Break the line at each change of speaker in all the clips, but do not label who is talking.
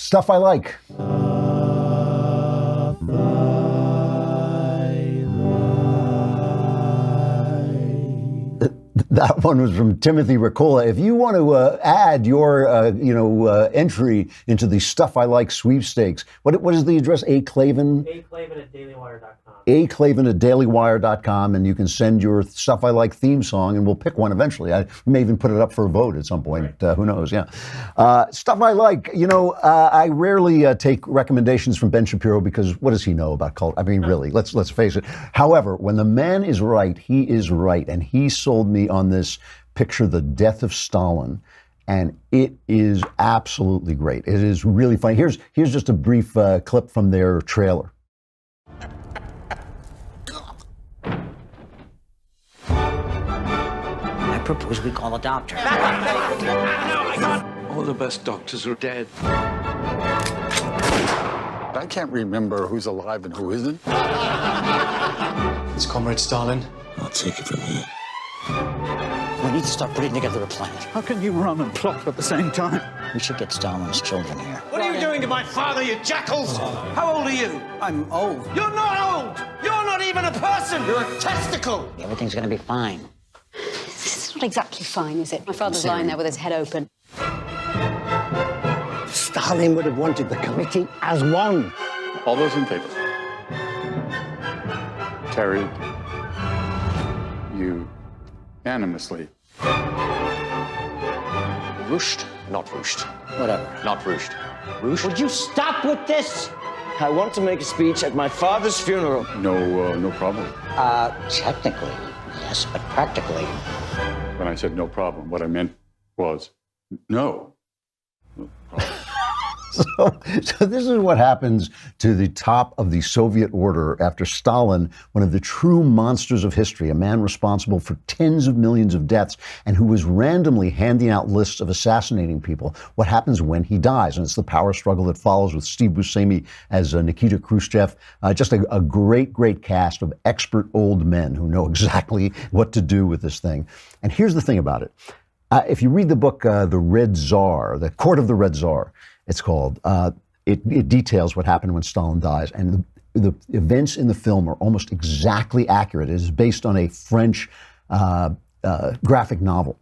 Stuff I Like. That one was from Timothy Ricola. If you want to add your, entry into the Stuff I Like sweepstakes, what is the address? A. Klavan?
aclavan@dailywire.com.
aclavan@dailywire.com, and you can send your Stuff I Like theme song, and we'll pick one eventually. We may even put it up for a vote at some point.
Right.
Who knows? Yeah. Stuff I Like. I rarely take recommendations from Ben Shapiro because what does he know about culture? I mean, really, let's face it. However, when the man is right, he is right, and he sold me on this picture, The Death of Stalin. And it is absolutely great. It is really funny. Here's just a brief clip from their trailer.
I propose we call a doctor.
All the best doctors are dead.
I can't remember who's alive and who isn't.
It's Comrade Stalin.
I'll take it from here. We need to start putting together a plan.
How can you run and plot at the same time?
We should get Stalin's children here.
What are you doing to my father, you jackals? How old are you?
I'm old.
You're not old! You're not even a person! You're a testicle!
Everything's gonna be fine.
This is not exactly fine, is it? My father's lying there with his head open.
Stalin would have wanted the committee as one.
All those in favor? Carried unanimously.
Rooshed, not rooshed.
Whatever.
Not rooshed. Rooshed?
Would you stop with this? I want to make a speech at my father's funeral.
No problem.
Technically, yes, but practically.
When I said no problem, what I meant was no.
So this is what happens to the top of the Soviet order after Stalin, one of the true monsters of history, a man responsible for tens of millions of deaths and who was randomly handing out lists of assassinating people. What happens when he dies? And it's the power struggle that follows with Steve Buscemi as Nikita Khrushchev. Just a great cast of expert old men who know exactly what to do with this thing. And here's the thing about it. If you read the book, The Red Tsar, The Court of the Red Tsar, it's called. It details what happened when Stalin dies, and the events in the film are almost exactly accurate. It is based on a French graphic novel,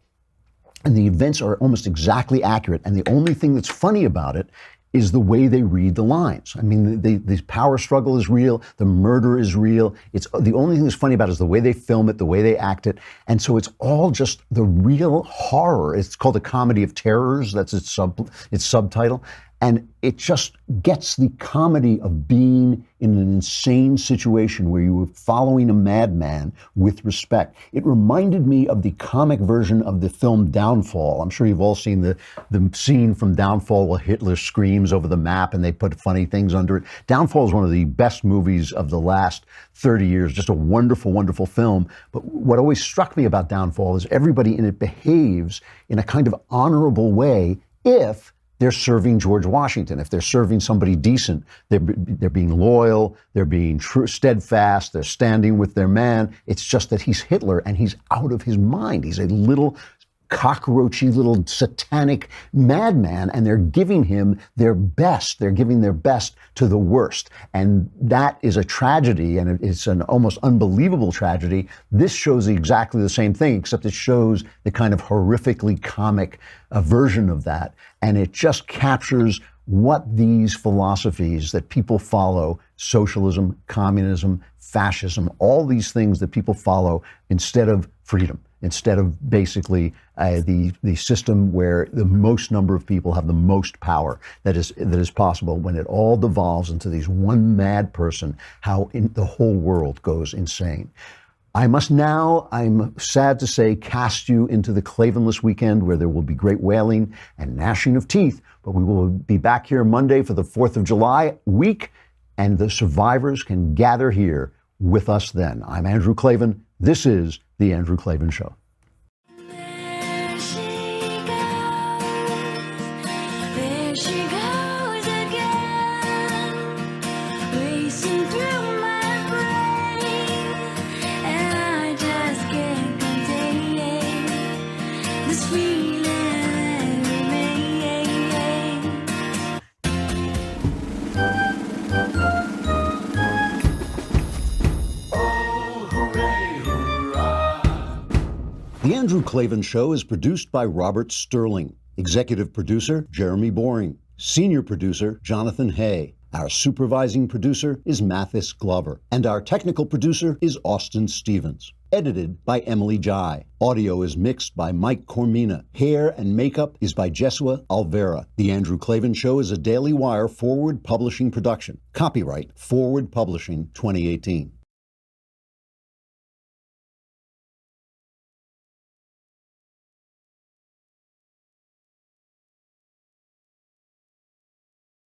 and the events are almost exactly accurate. And the only thing that's funny about it is the way they read the lines. I mean, the power struggle is real, the murder is real. It's the only thing that's funny about it is the way they film it, the way they act it, and so it's all just the real horror. It's called A Comedy of Terrors. That's its subtitle. And it just gets the comedy of being in an insane situation where you were following a madman with respect. It reminded me of the comic version of the film Downfall. I'm sure you've all seen the scene from Downfall where Hitler screams over the map and they put funny things under it. Downfall is one of the best movies of the last 30 years, just a wonderful, wonderful film. But what always struck me about Downfall is everybody in it behaves in a kind of honorable way if they're serving George Washington. If they're serving somebody decent, they're being loyal, they're being steadfast, they're standing with their man. It's just that he's Hitler and he's out of his mind. He's a little cockroachy, little satanic madman, and they're giving him their best. They're giving their best to the worst. And that is a tragedy, and it's an almost unbelievable tragedy. This shows exactly the same thing, except it shows the kind of horrifically comic version of that. And it just captures what these philosophies that people follow, socialism, communism, fascism, all these things that people follow instead of freedom, instead of basically the system where the most number of people have the most power that is possible, when it all devolves into these one mad person, how the whole world goes insane. I must now, I'm sad to say, cast you into the Klavanless weekend where there will be great wailing and gnashing of teeth, but we will be back here Monday for the 4th of July week, and the survivors can gather here with us then. I'm Andrew Klavan. This is The Andrew Klavan Show. The Andrew Klavan Show is produced by Robert Sterling. Executive producer, Jeremy Boring. Senior producer, Jonathan Hay. Our supervising producer is Mathis Glover. And our technical producer is Austin Stevens. Edited by Emily Jai. Audio is mixed by Mike Cormina. Hair and makeup is by Jesua Alvera. The Andrew Klavan Show is a Daily Wire Forward Publishing production. Copyright Forward Publishing 2018.